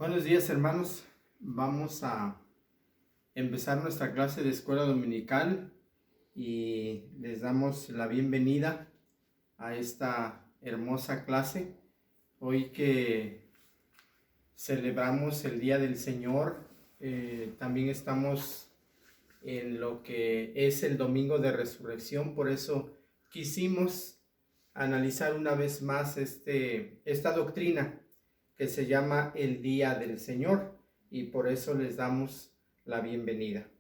Buenos días, hermanos. Vamos a empezar nuestra clase de escuela dominical y les damos la bienvenida a esta hermosa clase. Hoy que celebramos el Día del Señor, también estamos en lo que es el Domingo de Resurrección. Por eso quisimos analizar una vez más esta doctrina que se llama el Día del Señor, y por eso les damos la bienvenida.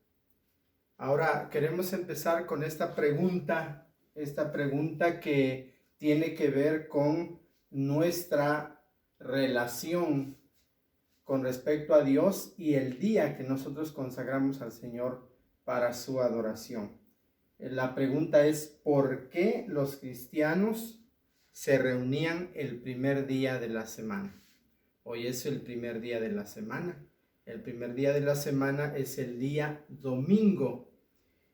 Ahora queremos empezar con esta pregunta que tiene que ver con nuestra relación con respecto a Dios y el día que nosotros consagramos al Señor para su adoración. La pregunta es: ¿por qué los cristianos se reunían el primer día de la semana? Hoy es el primer día de la semana. El primer día de la semana es el día domingo.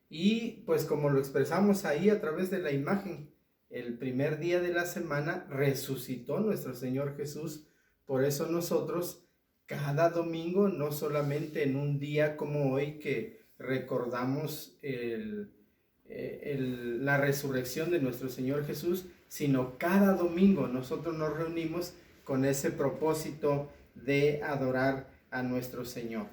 Y pues como lo expresamos ahí a través de la imagen, el primer día de la semana resucitó nuestro Señor Jesús. Por eso nosotros cada domingo, no solamente en un día como hoy que recordamos la resurrección de nuestro Señor Jesús, sino cada domingo nosotros nos reunimos con ese propósito de adorar a nuestro Señor.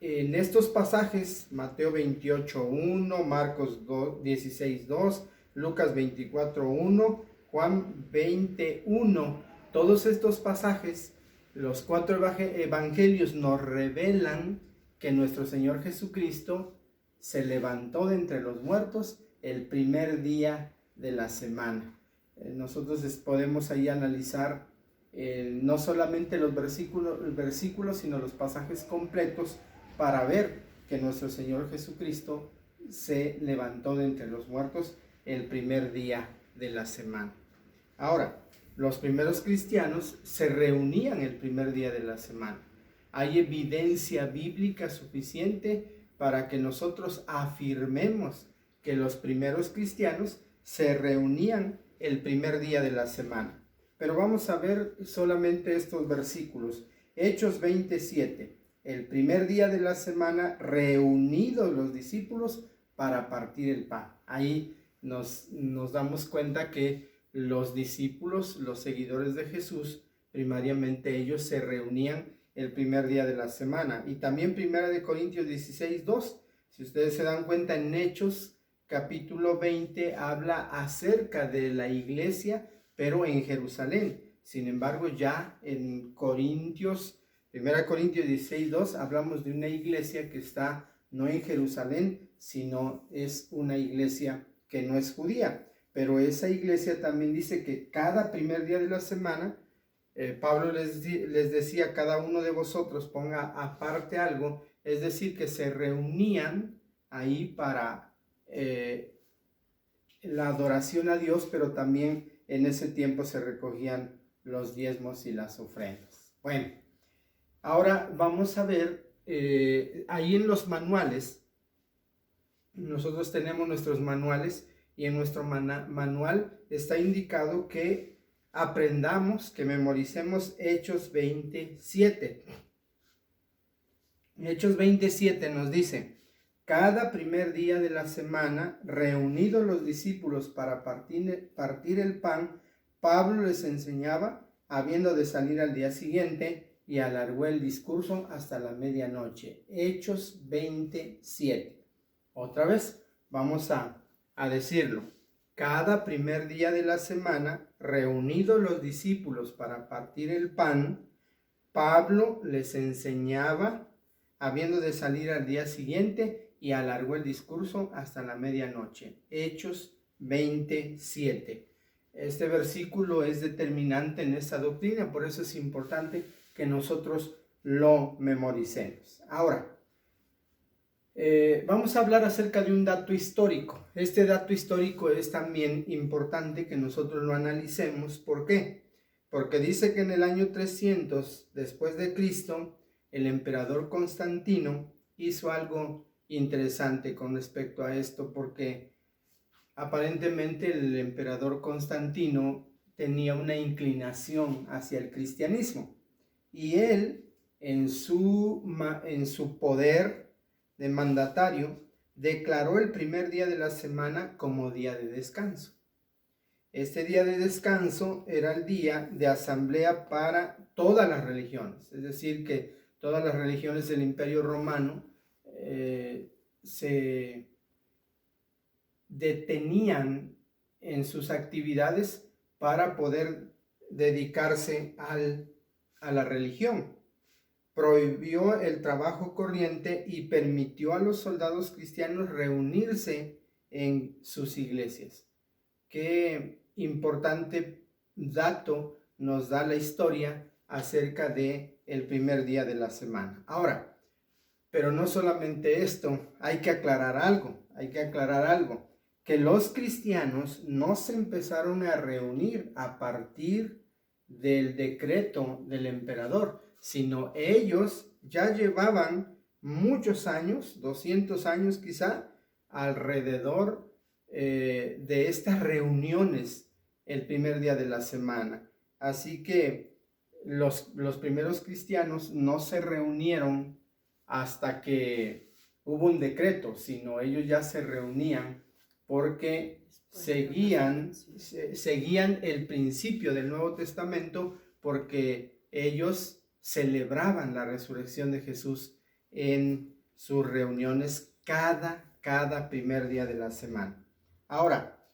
En estos pasajes, Mateo 28:1, Marcos 16:2, Lucas 24:1, Juan 20:1, todos estos pasajes, los 4 evangelios nos revelan que nuestro Señor Jesucristo se levantó de entre los muertos el primer día de la semana. Nosotros podemos ahí analizar no solamente los versículos, sino los pasajes completos para ver que nuestro Señor Jesucristo se levantó de entre los muertos el primer día de la semana. Ahora, los primeros cristianos se reunían el primer día de la semana. Hay evidencia bíblica suficiente para que nosotros afirmemos que los primeros cristianos se reunían el primer día de la semana. Pero vamos a ver solamente estos versículos. Hechos 27. El primer día de la semana, reunidos los discípulos para partir el pan. Ahí nos damos cuenta que los discípulos, los seguidores de Jesús, primariamente ellos se reunían el primer día de la semana. Y también 1 Corintios 16:2. Si ustedes se dan cuenta, en Hechos capítulo 20 habla acerca de la iglesia, pero en Jerusalén. Sin embargo, ya en Corintios, 1 Corintios 16:2, hablamos de una iglesia que está no en Jerusalén, sino es una iglesia que no es judía. Pero esa iglesia también dice que cada primer día de la semana, Pablo les decía a cada uno de vosotros, ponga aparte algo, es decir, que se reunían ahí para la adoración a Dios, pero también en ese tiempo se recogían los diezmos y las ofrendas. Bueno, ahora vamos a ver, ahí en los manuales, nosotros tenemos nuestros manuales, y en nuestro manual está indicado que aprendamos, que memoricemos Hechos 27. Hechos 27 nos dice: cada primer día de la semana, reunidos los discípulos para partir el pan, Pablo les enseñaba, habiendo de salir al día siguiente, y alargó el discurso hasta la medianoche. Hechos 27. Otra vez, vamos a decirlo. Cada primer día de la semana, reunidos los discípulos para partir el pan, Pablo les enseñaba, habiendo de salir al día siguiente, y alargó el discurso hasta la medianoche. Hechos 27. Este versículo es determinante en esta doctrina, por eso es importante que nosotros lo memoricemos. Ahora, vamos a hablar acerca de un dato histórico. Este dato histórico es también importante que nosotros lo analicemos. ¿Por qué? Porque dice que en el año 300 después de Cristo, el emperador Constantino hizo algo interesante con respecto a esto, porque aparentemente el emperador Constantino tenía una inclinación hacia el cristianismo, y él en su poder de mandatario, declaró el primer día de la semana como día de descanso. Este día de descanso era el día de asamblea para todas las religiones, es decir, que todas las religiones del Imperio Romano se detenían en sus actividades para poder dedicarse a la religión. Prohibió el trabajo corriente y permitió a los soldados cristianos reunirse en sus iglesias. Qué importante dato nos da la historia acerca de el primer día de la semana. Ahora, pero no solamente esto, hay que aclarar algo, que los cristianos no se empezaron a reunir a partir del decreto del emperador, sino ellos ya llevaban muchos años, 200 años quizá, alrededor de estas reuniones el primer día de la semana. Así que los primeros cristianos no se reunieron hasta que hubo un decreto, sino ellos ya se reunían porque seguían el principio del Nuevo Testamento, porque ellos celebraban la resurrección de Jesús en sus reuniones cada primer día de la semana. Ahora,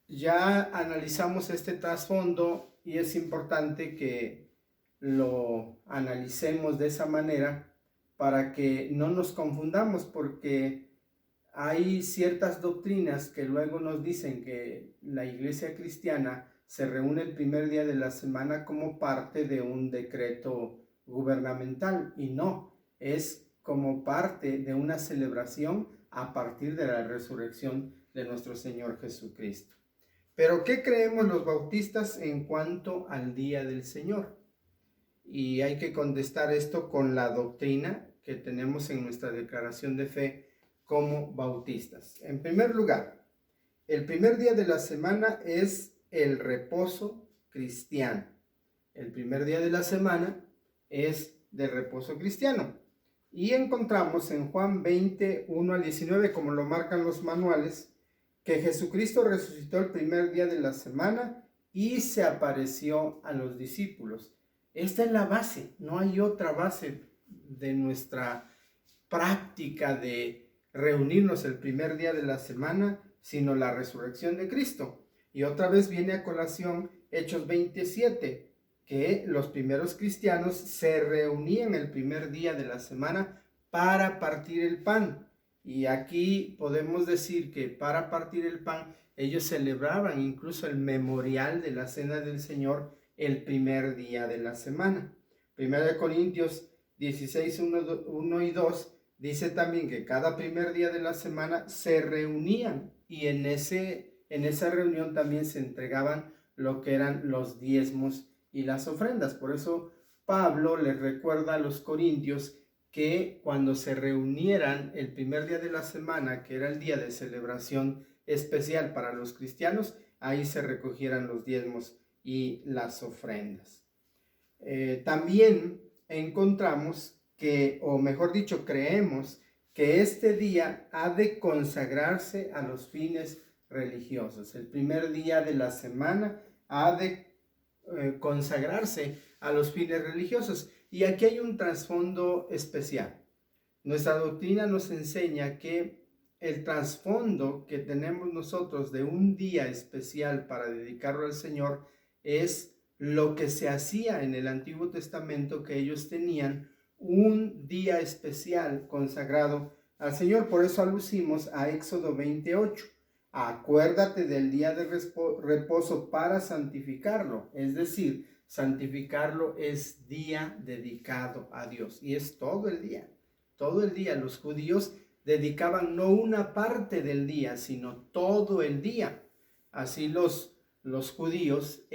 ya analizamos este trasfondo y es importante que lo analicemos de esa manera para que no nos confundamos, porque hay ciertas doctrinas que luego nos dicen que la iglesia cristiana se reúne el primer día de la semana como parte de un decreto gubernamental, y no, es como parte de una celebración a partir de la resurrección de nuestro Señor Jesucristo. Pero ¿qué creemos los bautistas en cuanto al día del Señor? Y hay que contestar esto con la doctrina que tenemos en nuestra declaración de fe como bautistas. En primer lugar, el primer día de la semana es el reposo cristiano. El primer día de la semana es de reposo cristiano. Y encontramos en Juan 20, 1 al 19, como lo marcan los manuales, que Jesucristo resucitó el primer día de la semana y se apareció a los discípulos. Esta es la base, no hay otra base de nuestra práctica de reunirnos el primer día de la semana, sino la resurrección de Cristo. Y otra vez viene a colación Hechos 27, que los primeros cristianos se reunían el primer día de la semana para partir el pan. Y aquí podemos decir que para partir el pan, ellos celebraban incluso el memorial de la Cena del Señor el primer día de la semana. Primera de Corintios 16, 1 y 2 dice también que cada primer día de la semana se reunían, y en esa reunión también se entregaban lo que eran los diezmos y las ofrendas. Por eso Pablo les recuerda a los corintios que cuando se reunieran el primer día de la semana, que era el día de celebración especial para los cristianos, ahí se recogieran los diezmos y las ofrendas. También encontramos que, o mejor dicho, creemos que este día ha de consagrarse a los fines religiosos. El primer día de la semana ha de consagrarse a los fines religiosos. Y aquí hay un trasfondo especial. Nuestra doctrina nos enseña que el trasfondo que tenemos nosotros de un día especial para dedicarlo al Señor es lo que se hacía en el Antiguo Testamento, que ellos tenían un día especial consagrado al Señor. Por eso alucimos a Éxodo 28. Acuérdate del día de reposo para santificarlo. Es decir, santificarlo es día dedicado a Dios. Y es todo el día. Todo el día. Los judíos dedicaban no una parte del día, sino todo el día. Así los judíos,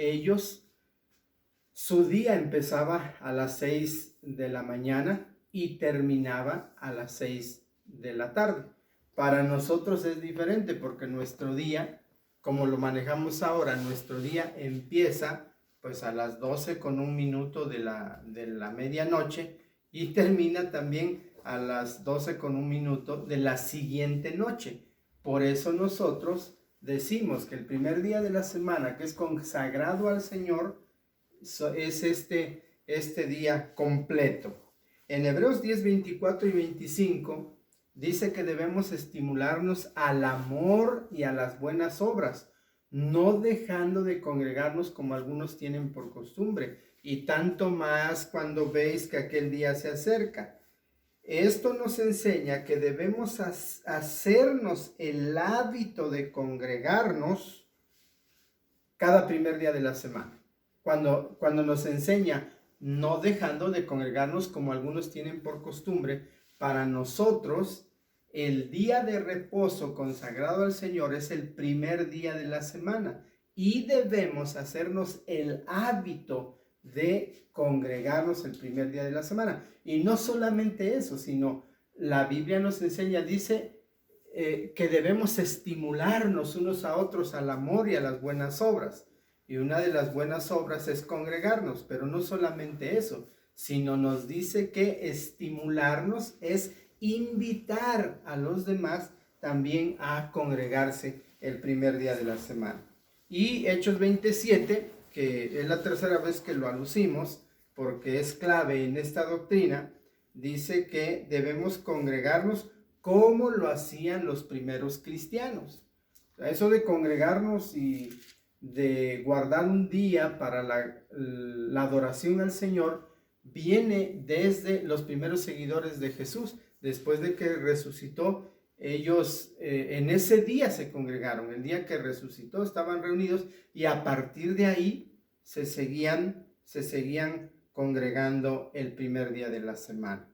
su día empezaba a las 6 de la mañana y terminaba a las 6 de la tarde. Para nosotros es diferente, porque nuestro día, como lo manejamos ahora, nuestro día empieza pues a las 12 con un minuto de la medianoche y termina también a las 12:01 de la siguiente noche. Por eso nosotros decimos que el primer día de la semana, que es consagrado al Señor, es este día completo. En Hebreos 10, 24 y 25 dice que debemos estimularnos al amor y a las buenas obras, no dejando de congregarnos como algunos tienen por costumbre, y tanto más cuando veis que aquel día se acerca. Esto nos enseña que debemos hacernos el hábito de congregarnos cada primer día de la semana. Cuando nos enseña no dejando de congregarnos como algunos tienen por costumbre, para nosotros el día de reposo consagrado al Señor es el primer día de la semana y debemos hacernos el hábito de congregarnos el primer día de la semana. Y no solamente eso, sino la Biblia nos enseña, dice que debemos estimularnos unos a otros al amor y a las buenas obras. Y una de las buenas obras es congregarnos, pero no solamente eso, sino nos dice que estimularnos es invitar a los demás también a congregarse el primer día de la semana. Y Hechos 27, que es la tercera vez que lo alucimos, porque es clave en esta doctrina, dice que debemos congregarnos como lo hacían los primeros cristianos. Eso de congregarnos y de guardar un día para la adoración al Señor viene desde los primeros seguidores de Jesús. Después de que resucitó, ellos en ese día se congregaron. El día que resucitó estaban reunidos y a partir de ahí se seguían congregando el primer día de la semana.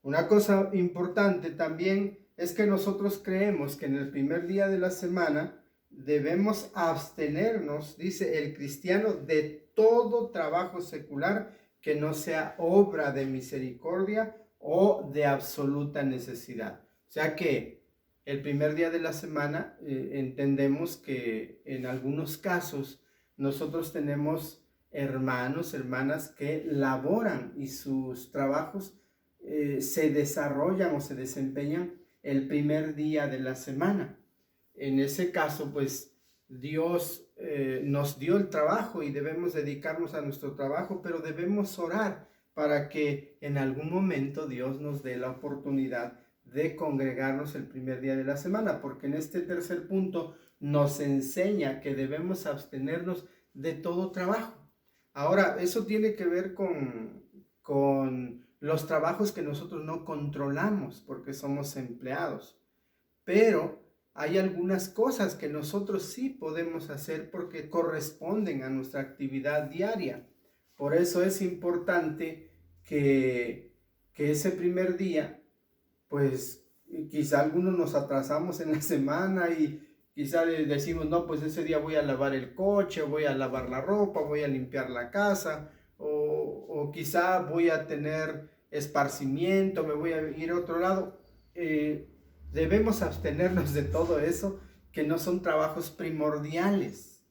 Una cosa importante también es que nosotros creemos que en el primer día de la semana debemos abstenernos, dice el cristiano, de todo trabajo secular que no sea obra de misericordia o de absoluta necesidad. O sea que el primer día de la semana entendemos que en algunos casos nosotros tenemos hermanos, hermanas que laboran y sus trabajos se desarrollan o se desempeñan el primer día de la semana. En ese caso, pues Dios nos dio el trabajo y debemos dedicarnos a nuestro trabajo, pero debemos orar para que en algún momento Dios nos dé la oportunidad de congregarnos el primer día de la semana, porque en este tercer punto nos enseña que debemos abstenernos de todo trabajo. Ahora, eso tiene que ver con los trabajos que nosotros no controlamos porque somos empleados, pero hay algunas cosas que nosotros sí podemos hacer porque corresponden a nuestra actividad diaria. Por eso es importante que ese primer día, pues quizá algunos nos atrasamos en la semana y quizá decimos, no, pues ese día voy a lavar el coche, voy a lavar la ropa, voy a limpiar la casa, o quizá voy a tener esparcimiento, me voy a ir a otro lado. Debemos abstenernos de todo eso que no son trabajos primordiales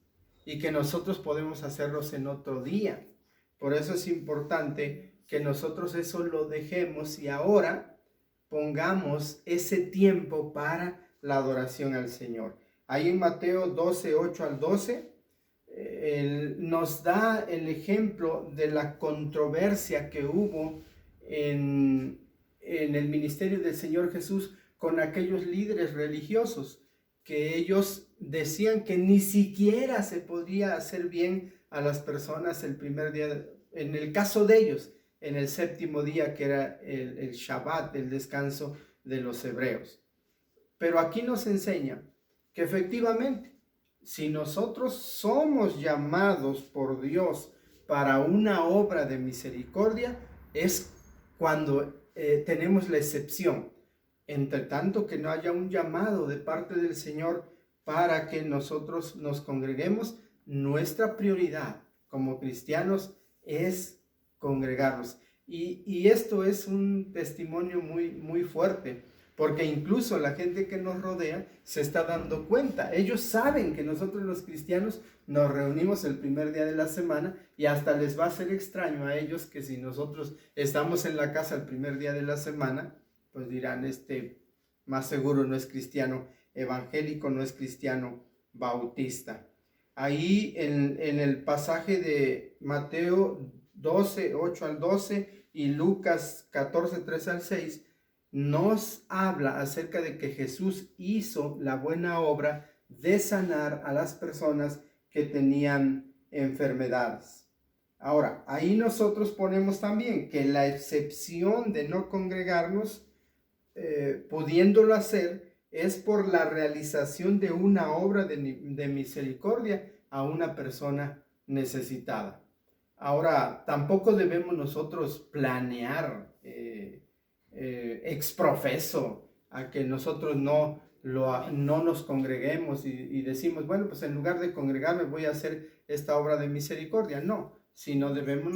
y que nosotros podemos hacerlos en otro día. Por eso es importante que nosotros eso lo dejemos y ahora pongamos ese tiempo para la adoración al Señor. Ahí en Mateo 12, 8 al 12, nos da el ejemplo de la controversia que hubo en el ministerio del Señor Jesús con aquellos líderes religiosos, que ellos decían que ni siquiera se podía hacer bien a las personas el primer día, en el caso de ellos, en el séptimo día, que era el Shabbat, el descanso de los hebreos. Pero aquí nos enseña que efectivamente, si nosotros somos llamados por Dios para una obra de misericordia, es cuando tenemos la excepción. Entre tanto que no haya un llamado de parte del Señor para que nosotros nos congreguemos, nuestra prioridad como cristianos es congregarnos. Y esto es un testimonio muy, muy fuerte, porque incluso la gente que nos rodea se está dando cuenta. Ellos saben que nosotros los cristianos nos reunimos el primer día de la semana y hasta les va a ser extraño a ellos que si nosotros estamos en la casa el primer día de la semana, pues dirán, más seguro no es cristiano evangélico, no es cristiano bautista. Ahí en el pasaje de Mateo 12, 8 al 12 y Lucas 14, 3 al 6, nos habla acerca de que Jesús hizo la buena obra de sanar a las personas que tenían enfermedades. Ahora, ahí nosotros ponemos también que la excepción de no congregarnos, pudiéndolo hacer, es por la realización de una obra de misericordia a una persona necesitada. Ahora, tampoco debemos nosotros planear exprofeso a que nosotros no nos congreguemos y decimos, bueno, pues en lugar de congregarme voy a hacer esta obra de misericordia. No, sino debemos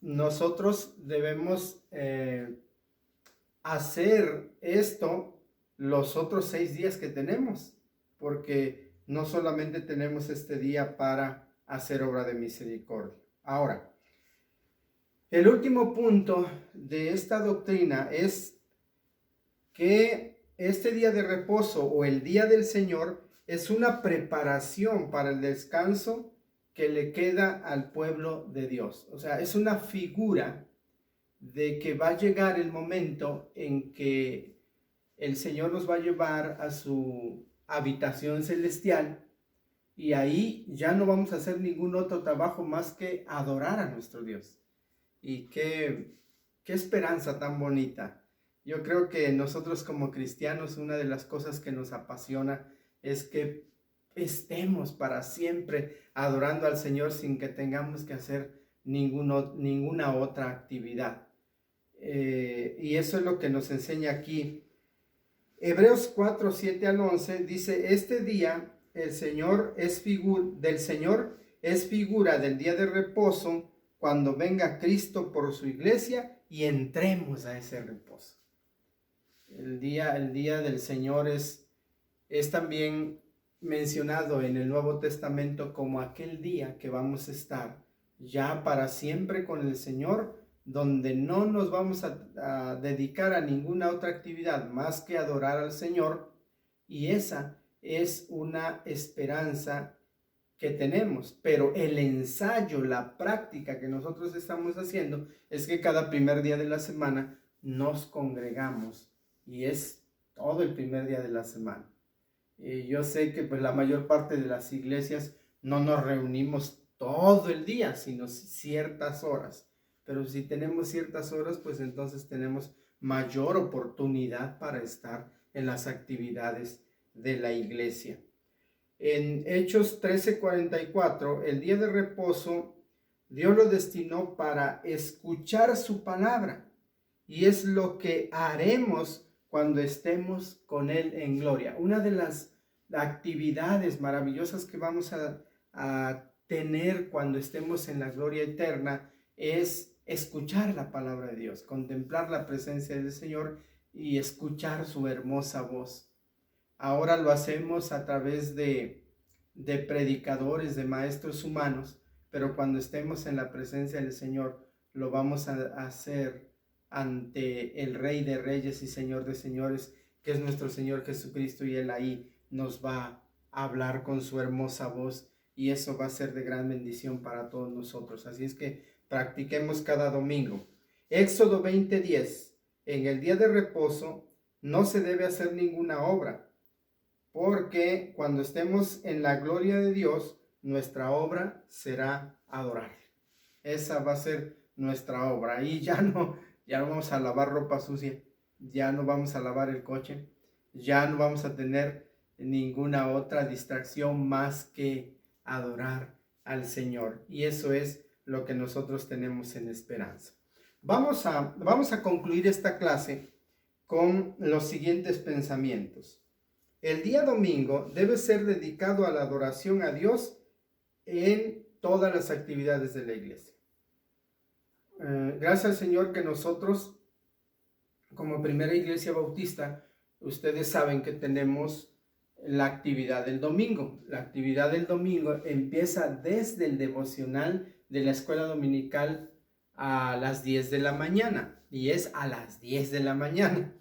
nosotros debemos hacer esto los otros 6 días que tenemos, porque no solamente tenemos este día para hacer obra de misericordia. Ahora, el último punto de esta doctrina es que este día de reposo o el día del Señor es una preparación para el descanso que le queda al pueblo de Dios. O sea, es una figura de que va a llegar el momento en que el Señor nos va a llevar a su habitación celestial y ahí ya no vamos a hacer ningún otro trabajo más que adorar a nuestro Dios. Y qué esperanza tan bonita. Yo creo que nosotros como cristianos, una de las cosas que nos apasiona es que estemos para siempre adorando al Señor sin que tengamos que hacer ninguna otra actividad. Y eso es lo que nos enseña aquí. Hebreos 4, 7 al 11 dice, este día del Señor es figura del día de reposo, cuando venga Cristo por su iglesia y entremos a ese reposo. El día del Señor es también mencionado en el Nuevo Testamento como aquel día que vamos a estar ya para siempre con el Señor, donde no nos vamos a dedicar a ninguna otra actividad más que adorar al Señor, y esa es una esperanza que tenemos. Pero el ensayo, la práctica que nosotros estamos haciendo es que cada primer día de la semana nos congregamos, y es todo el primer día de la semana. Yo sé que pues la mayor parte de las iglesias no nos reunimos todo el día, sino ciertas horas. Pero si tenemos ciertas horas, pues entonces tenemos mayor oportunidad para estar en las actividades de la iglesia. En Hechos 13:44, el día de reposo, Dios lo destinó para escuchar su palabra. Y es lo que haremos cuando estemos con Él en gloria. Una de las actividades maravillosas que vamos a tener cuando estemos en la gloria eterna es escuchar la palabra de Dios, contemplar la presencia del Señor y escuchar su hermosa voz. Ahora lo hacemos a través de predicadores, de maestros humanos, pero cuando estemos en la presencia del Señor, lo vamos a hacer ante el Rey de Reyes y Señor de Señores, que es nuestro Señor Jesucristo, y Él ahí nos va a hablar con su hermosa voz, y eso va a ser de gran bendición para todos nosotros. Así es que practiquemos cada domingo. Éxodo 20:10, en el día de reposo no se debe hacer ninguna obra, porque cuando estemos en la gloria de Dios, nuestra obra será adorar. Esa va a ser nuestra obra. Y ya no vamos a lavar ropa sucia, ya no vamos a lavar el coche, ya no vamos a tener ninguna otra distracción más que adorar al Señor. Y eso es lo que nosotros tenemos en esperanza. Vamos a concluir esta clase con los siguientes pensamientos. El día domingo debe ser dedicado a la adoración a Dios en todas las actividades de la iglesia. Gracias al Señor que nosotros como primera iglesia bautista, ustedes saben que tenemos la actividad del domingo. La actividad del domingo empieza desde el devocional de la escuela dominical a las 10 de la mañana, y es a las 10 de la mañana.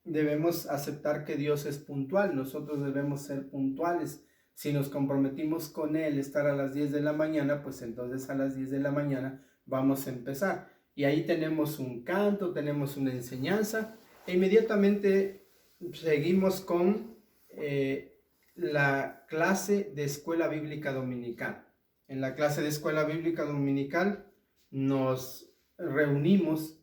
Debemos aceptar que Dios es puntual, nosotros debemos ser puntuales. Si nos comprometimos con Él estar a las 10 de la mañana, pues entonces a las 10 de la mañana vamos a empezar. Y ahí tenemos un canto, tenemos una enseñanza, e inmediatamente seguimos con la clase de escuela bíblica dominical. En la clase de escuela bíblica dominical nos reunimos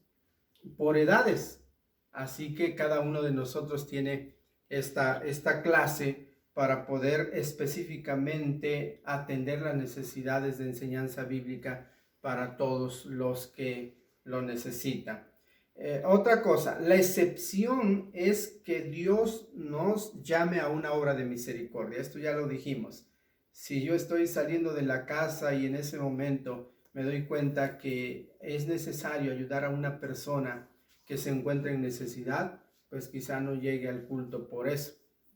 por edades, así que cada uno de nosotros tiene esta clase para poder específicamente atender las necesidades de enseñanza bíblica para todos los que lo necesitan. Otra cosa, la excepción es que Dios nos llame a una obra de misericordia. Esto ya lo dijimos. Si yo estoy saliendo de la casa y en ese momento me doy cuenta que es necesario ayudar a una persona que se encuentra en necesidad, pues quizá no llegue al culto por eso,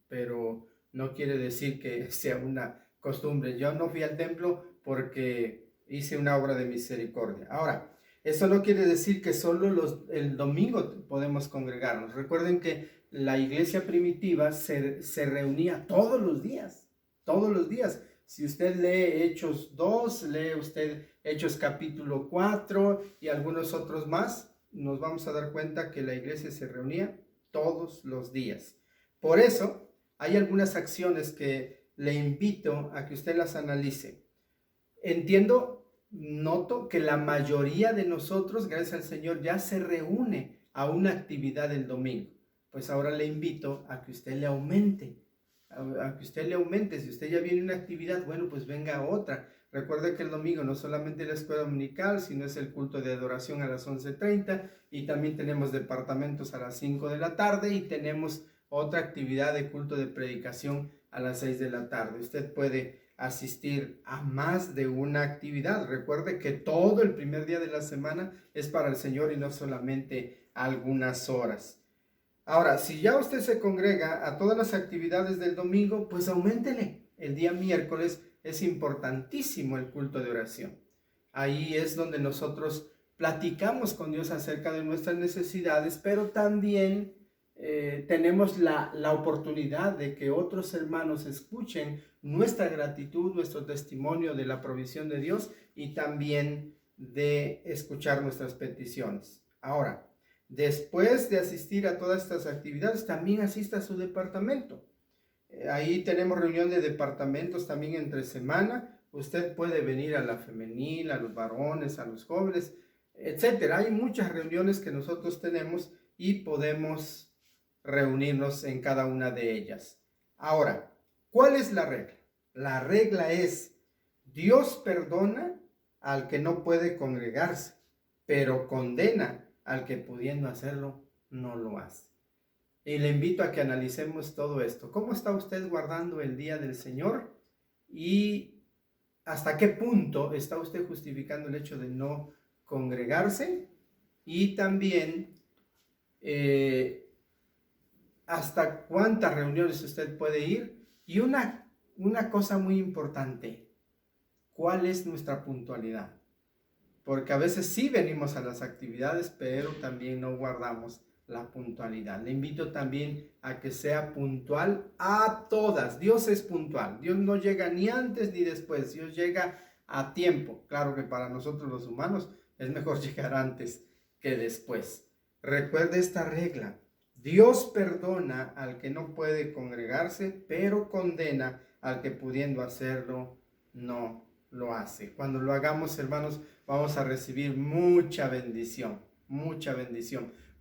pero no quiere decir que sea una costumbre. Yo no fui al templo porque hice una obra de misericordia. Ahora, eso no quiere decir que solo el domingo podemos congregarnos. Recuerden que la iglesia primitiva se reunía todos los días, todos los días. Si usted lee Hechos 2, lee usted Hechos capítulo 4 y algunos otros más, nos vamos a dar cuenta que la iglesia se reunía todos los días. Por eso, hay algunas acciones que le invito a que usted las analice. Noto que la mayoría de nosotros, gracias al Señor, ya se reúne a una actividad el domingo. Pues ahora le invito a que usted le aumente, Si usted ya viene a una actividad, bueno, pues venga a otra. Recuerde que el domingo no solamente la escuela dominical, sino es el culto de adoración a las 11:30, y también tenemos departamentos a las 5 de la tarde, y tenemos otra actividad de culto de predicación a las 6 de la tarde. Usted puede asistir a más de una actividad. Recuerde que todo el primer día de la semana es para el Señor y no solamente algunas horas. Ahora, si ya usted se congrega a todas las actividades del domingo, pues auméntele. El día miércoles es importantísimo el culto de oración. Ahí es donde nosotros platicamos con Dios acerca de nuestras necesidades, pero también tenemos la oportunidad de que otros hermanos escuchen nuestra gratitud, nuestro testimonio de la provisión de Dios, y también de escuchar nuestras peticiones. Ahora, después de asistir a todas estas actividades, también asista a su departamento. Ahí tenemos reunión de departamentos también entre semana. Usted puede venir a la femenil, a los varones, a los jóvenes, etcétera. Hay muchas reuniones que nosotros tenemos y podemos reunirnos en cada una de ellas. Ahora, ¿cuál es la regla? La regla es: Dios perdona al que no puede congregarse, pero condena al que pudiendo hacerlo no lo hace. Y le invito a que analicemos todo esto. ¿Cómo está usted guardando el día del Señor? ¿Y hasta qué punto está usted justificando el hecho de no congregarse? Y también, ¿hasta cuántas reuniones usted puede ir? Y una cosa muy importante: ¿cuál es nuestra puntualidad? Porque a veces sí venimos a las actividades, pero también no guardamos la puntualidad. Le invito también a que sea puntual a todas. Dios es puntual. Dios no llega ni antes ni después. Dios llega a tiempo. Claro que para nosotros los humanos es mejor llegar antes que después. Recuerde esta regla: Dios perdona al que no puede congregarse, pero condena al que pudiendo hacerlo no lo hace. Cuando lo hagamos, hermanos, vamos a recibir mucha bendición,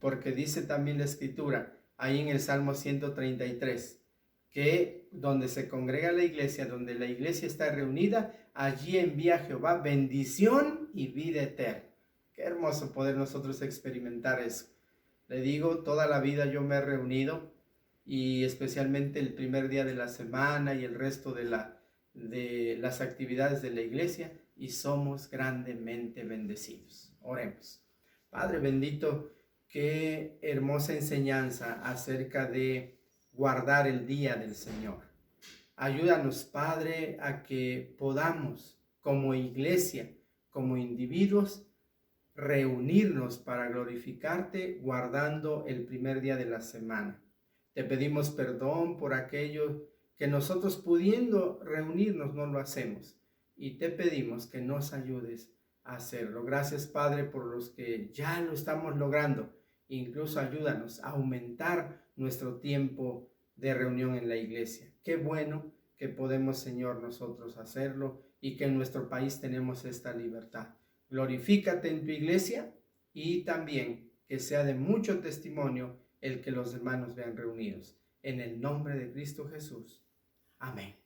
porque dice también la Escritura, ahí en el Salmo 133, que donde se congrega la iglesia, donde la iglesia está reunida, allí envía Jehová bendición y vida eterna. Qué hermoso poder nosotros experimentar eso. Le digo, toda la vida yo me he reunido, y especialmente el primer día de la semana y el resto de las actividades de la iglesia, y somos grandemente bendecidos. Oremos. Padre bendito, Qué hermosa enseñanza acerca de guardar el día del Señor. Ayúdanos, Padre, a que podamos, como iglesia, como individuos, reunirnos para glorificarte guardando el primer día de la semana. Te pedimos perdón por aquello que nosotros pudiendo reunirnos no lo hacemos y te pedimos que nos ayudes a hacerlo. Gracias, Padre, por los que ya lo estamos logrando. Incluso ayúdanos a aumentar nuestro tiempo de reunión en la iglesia. Qué bueno que podemos, Señor, nosotros hacerlo y que en nuestro país tenemos esta libertad. Glorifícate en tu iglesia y también que sea de mucho testimonio el que los hermanos vean reunidos. En el nombre de Cristo Jesús. Amén.